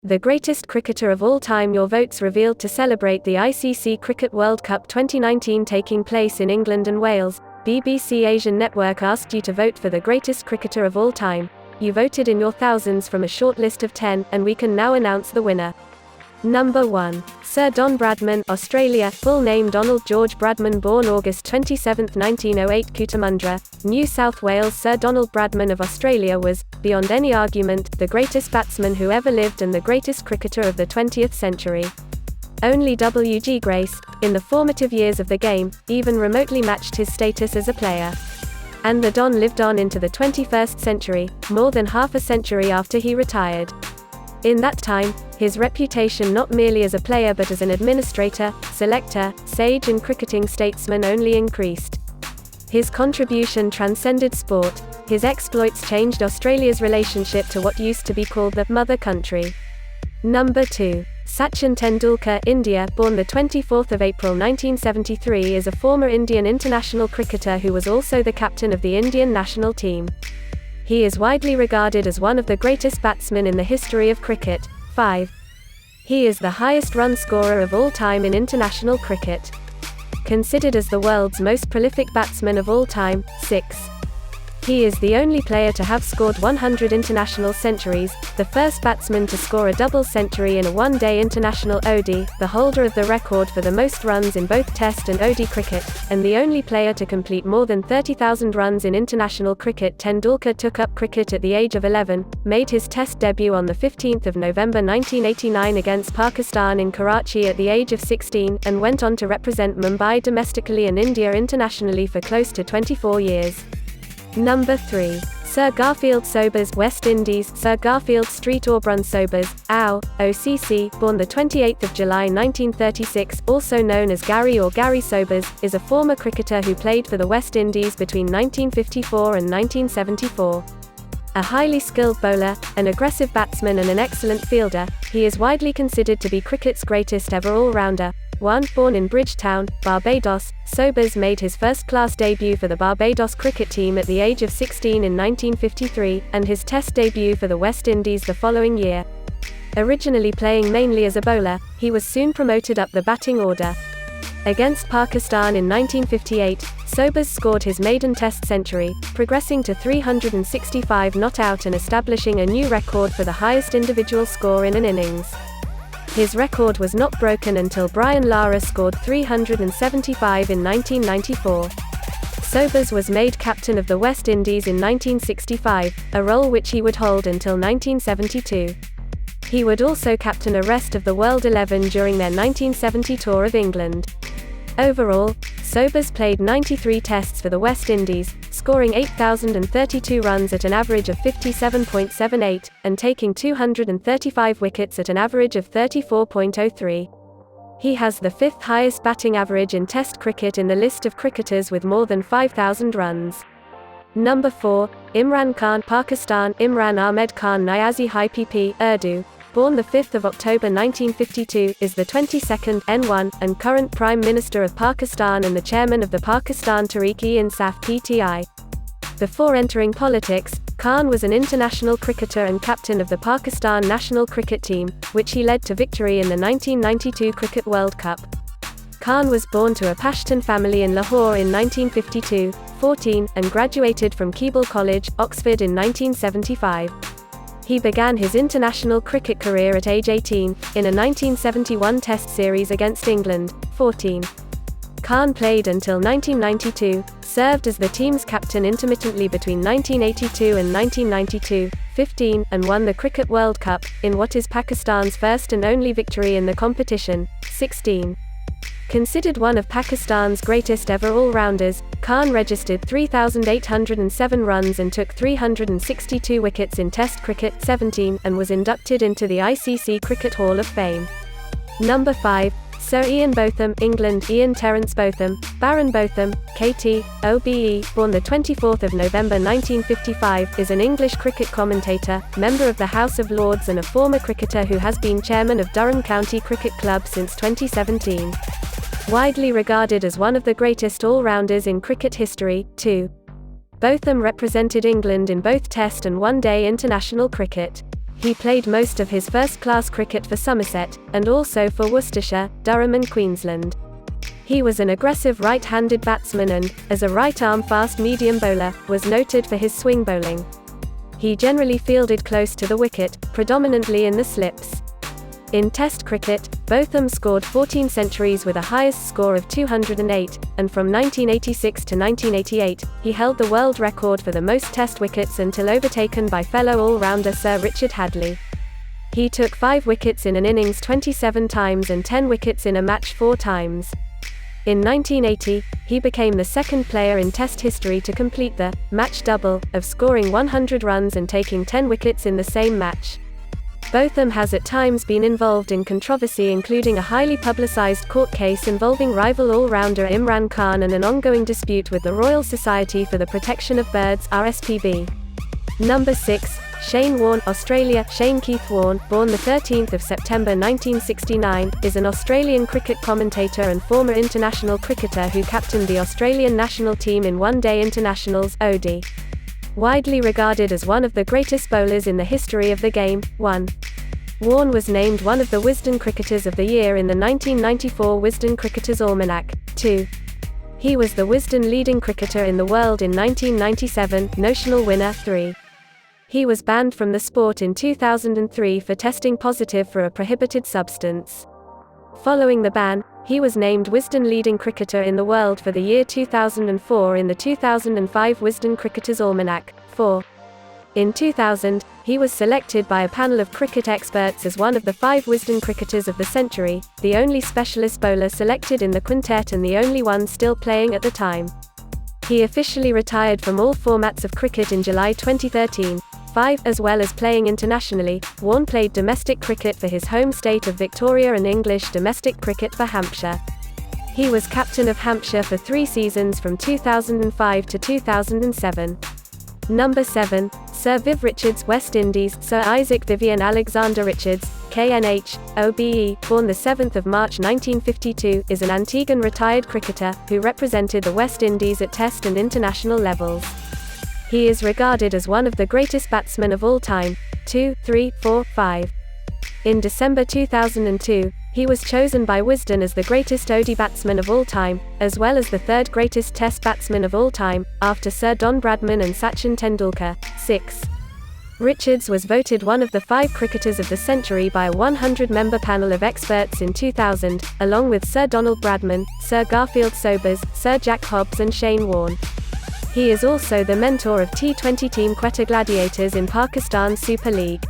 The greatest cricketer of all time. Your votes revealed to celebrate the ICC Cricket World Cup 2019 taking place in England and Wales. BBC Asian Network asked you to vote for the greatest cricketer of all time. You voted in your thousands from a short list of 10, and we can now announce the winner. Number 1. Sir Don Bradman, Australia. Full name Donald George Bradman, born August 27, 1908, Cootamundra, New South Wales. Sir Donald Bradman of Australia was, beyond any argument, the greatest batsman who ever lived and the greatest cricketer of the 20th century. Only W.G. Grace, in the formative years of the game, even remotely matched his status as a player. And the Don lived on into the 21st century, more than half a century after he retired. In that time, his reputation not merely as a player but as an administrator, selector, sage and cricketing statesman only increased. His contribution transcended sport. His exploits changed Australia's relationship to what used to be called the mother country. Number 2. Sachin Tendulkar, India, born the 24th of April 1973, is a former Indian international cricketer who was also the captain of the Indian national team. He is widely regarded as one of the greatest batsmen in the history of cricket. 5. He is the highest run scorer of all time in international cricket. Considered as the world's most prolific batsman of all time. 6. He is the only player to have scored 100 international centuries, the first batsman to score a double century in a one-day international ODI, the holder of the record for the most runs in both Test and ODI cricket, and the only player to complete more than 30,000 runs in international cricket. Tendulkar took up cricket at the age of 11, made his Test debut on 15 November 1989 against Pakistan in Karachi at the age of 16, and went on to represent Mumbai domestically and India internationally for close to 24 years. Number 3. Sir Garfield Sobers, West Indies. Sir Garfield Street Aubrun Sobers, AO, OCC, born the 28th of July 1936, also known as Gary or Gary Sobers, is a former cricketer who played for the West Indies between 1954 and 1974. A highly skilled bowler, an aggressive batsman and an excellent fielder, he is widely considered to be cricket's greatest ever all-rounder. 1. Born in Bridgetown, Barbados, Sobers made his first-class debut for the Barbados cricket team at the age of 16 in 1953, and his Test debut for the West Indies the following year. Originally playing mainly as a bowler, he was soon promoted up the batting order. Against Pakistan in 1958, Sobers scored his maiden Test century, progressing to 365 not out and establishing a new record for the highest individual score in an innings. His record was not broken until Lara scored 375 in 1994. Sobers was made captain of the West Indies in 1965, a role which he would hold until 1972. He would also captain a rest of the World 11 during their 1970 tour of England. Overall, Sobers played 93 tests for the West Indies, scoring 8,032 runs at an average of 57.78, and taking 235 wickets at an average of 34.03. He has the fifth highest batting average in Test cricket in the list of cricketers with more than 5,000 runs. Number 4. Imran Khan, Pakistan. Imran Ahmed Khan Niazi High PP, Urdu, born the 5th of October 1952, is the 22nd N1 and current Prime Minister of Pakistan and the chairman of the Pakistan Tehreek-e-Insaf (PTI). Before entering politics, Khan was an international cricketer and captain of the Pakistan national cricket team, which he led to victory in the 1992 Cricket World Cup. Khan was born to a Pashtun family in Lahore in 1952-14 and graduated from Keble College, Oxford in 1975. He began his international cricket career at age 18, in a 1971 Test series against England, 14. Khan played until 1992, served as the team's captain intermittently between 1982 and 1992, 15, and won the Cricket World Cup, in what is Pakistan's first and only victory in the competition, 16. Considered one of Pakistan's greatest ever all-rounders, Khan registered 3,807 runs and took 362 wickets in Test cricket, 17, and was inducted into the ICC Cricket Hall of Fame. Number 5. Sir Ian Botham, England. Ian Terence Botham, Baron Botham, KT, OBE, born the 24th of November 1955, is an English cricket commentator, member of the House of Lords and a former cricketer who has been chairman of Durham County Cricket Club since 2017. Widely regarded as one of the greatest all-rounders in cricket history, too. Botham represented England in both Test and one-day international cricket. He played most of his first-class cricket for Somerset, and also for Worcestershire, Durham and Queensland. He was an aggressive right-handed batsman and, as a right-arm fast-medium bowler, was noted for his swing bowling. He generally fielded close to the wicket, predominantly in the slips. In Test cricket, Botham scored 14 centuries with a highest score of 208, and from 1986 to 1988, he held the world record for the most Test wickets until overtaken by fellow all-rounder Sir Richard Hadlee. He took 5 wickets in an innings 27 times and 10 wickets in a match 4 times. In 1980, he became the second player in Test history to complete the match double of scoring 100 runs and taking 10 wickets in the same match. Botham has at times been involved in controversy, including a highly publicized court case involving rival all-rounder Imran Khan and an ongoing dispute with the Royal Society for the Protection of Birds (RSPB). Number 6. Shane Warne, Australia. Shane Keith Warne, born the 13th of September 1969, is an Australian cricket commentator and former international cricketer who captained the Australian national team in one-day internationals (ODI). Widely regarded as one of the greatest bowlers in the history of the game. 1. Warne was named one of the Wisden Cricketers of the Year in the 1994 Wisden Cricketers Almanac. 2. He was the Wisden leading cricketer in the world in 1997, notional winner. 3. He was banned from the sport in 2003 for testing positive for a prohibited substance. Following the ban, he was named Wisden leading cricketer in the world for the year 2004 in the 2005 Wisden Cricketers Almanac. 4. In 2000, he was selected by a panel of cricket experts as one of the 5 Wisden cricketers of the century, the only specialist bowler selected in the quintet and the only one still playing at the time. He officially retired from all formats of cricket in July 2013. 5. As well as playing internationally, Warne played domestic cricket for his home state of Victoria and English domestic cricket for Hampshire. He was captain of Hampshire for 3 seasons from 2005 to 2007. Number 7. Sir Viv Richards, West Indies. Sir Isaac Vivian Alexander Richards, KNH, OBE, born the 7th of March 1952, is an Antiguan retired cricketer who represented the West Indies at Test and international levels. He is regarded as one of the greatest batsmen of all time. 2, 3, 4, 5. In December 2002, he was chosen by Wisden as the greatest ODI batsman of all time, as well as the 3rd greatest Test batsman of all time, after Sir Don Bradman and Sachin Tendulkar. 6. Richards was voted one of the 5 cricketers of the century by a 100-member panel of experts in 2000, along with Sir Donald Bradman, Sir Garfield Sobers, Sir Jack Hobbs and Shane Warne. He is also the mentor of T20 team Quetta Gladiators in Pakistan's Super League.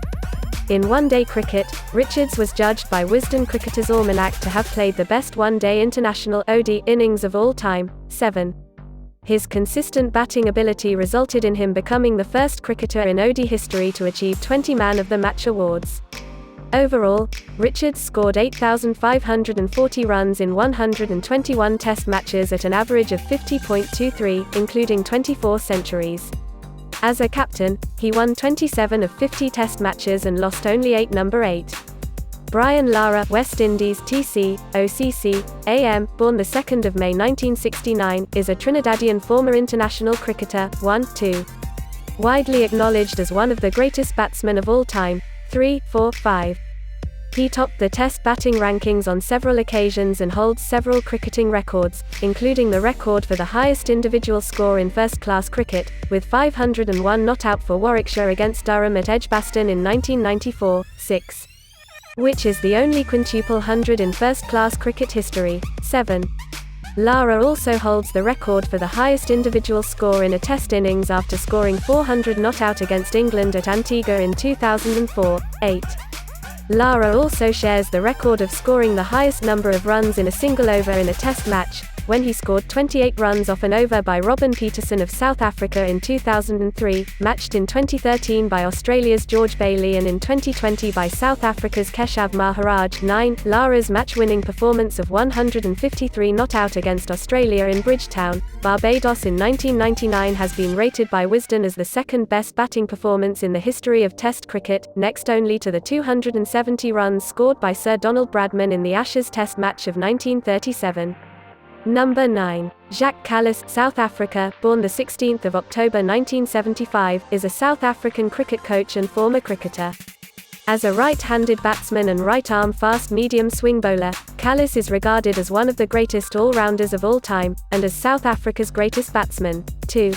In one-day cricket, Richards was judged by Wisden Cricketers Almanac to have played the best one-day international ODI innings of all time. 7. His consistent batting ability resulted in him becoming the first cricketer in ODI history to achieve 20 Man of the Match awards. Overall, Richards scored 8,540 runs in 121 Test matches at an average of 50.23, including 24 centuries. As a captain, he won 27 of 50 Test matches and lost only 8. Number 8. Brian Lara, West Indies, TC, OCC, AM, born the 2nd of May 1969, is a Trinidadian former international cricketer. 1, 2. Widely acknowledged as one of the greatest batsmen of all time. 3, 4, 5. He topped the Test batting rankings on several occasions and holds several cricketing records, including the record for the highest individual score in first-class cricket, with 501 not out for Warwickshire against Durham at Edgbaston in 1994. 6. Which is the only quintuple 100 in first-class cricket history. 7. Lara also holds the record for the highest individual score in a Test innings after scoring 400 not out against England at Antigua in 2004. 8. Lara also shares the record of scoring the highest number of runs in a single over in a Test match, when he scored 28 runs off an over by Robin Peterson of South Africa in 2003, matched in 2013 by Australia's George Bailey and in 2020 by South Africa's Keshav Maharaj. 9. Lara's match-winning performance of 153 not out against Australia in Bridgetown, Barbados in 1999 has been rated by Wisden as the second-best batting performance in the history of Test cricket, next only to the 270 runs scored by Sir Donald Bradman in the Ashes Test match of 1937. Number 9. Jaques Kallis, South Africa, born the 16th of October 1975, is a South African cricket coach and former cricketer. As a right-handed batsman and right-arm fast-medium swing bowler, Kallis is regarded as one of the greatest all-rounders of all time, and as South Africa's greatest batsman, too.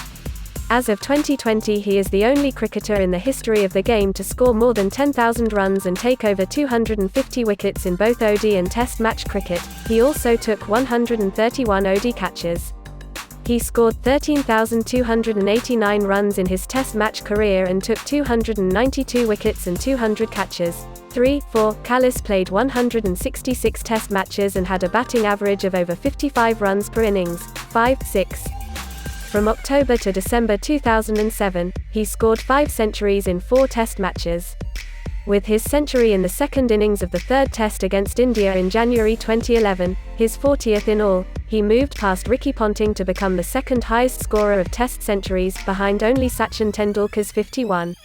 As of 2020, he is the only cricketer in the history of the game to score more than 10,000 runs and take over 250 wickets in both OD and Test match cricket. He also took 131 OD catches. He scored 13,289 runs in his Test match career and took 292 wickets and 200 catches. 3-4. Kallis played 166 Test matches and had a batting average of over 55 runs per innings. 5-6. From October to December 2007, he scored 5 centuries in 4 Test matches. With his century in the second innings of the third Test against India in January 2011, his 40th in all, he moved past Ricky Ponting to become the second highest scorer of Test centuries, behind only Sachin Tendulkar's 51.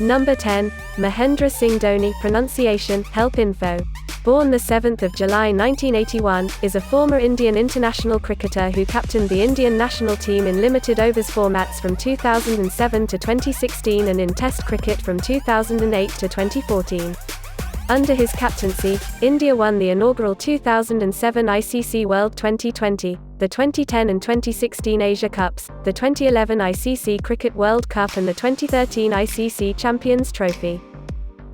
Number 10. Mahendra Singh Dhoni. Pronunciation, help info. Born the 7th of July 1981, is a former Indian international cricketer who captained the Indian national team in limited overs formats from 2007 to 2016 and in Test cricket from 2008 to 2014. Under his captaincy, India won the inaugural 2007 ICC World T20, the 2010 and 2016 Asia Cups, the 2011 ICC Cricket World Cup and the 2013 ICC Champions Trophy.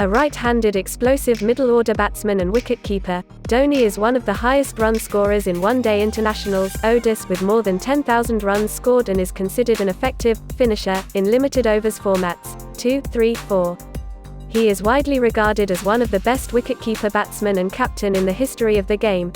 A right-handed explosive middle-order batsman and wicket-keeper, Dhoni is one of the highest run scorers in one-day internationals (ODIs) with more than 10,000 runs scored and is considered an effective finisher in limited overs formats. 2, 3, 4. He is widely regarded as one of the best wicket-keeper batsmen and captain in the history of the game,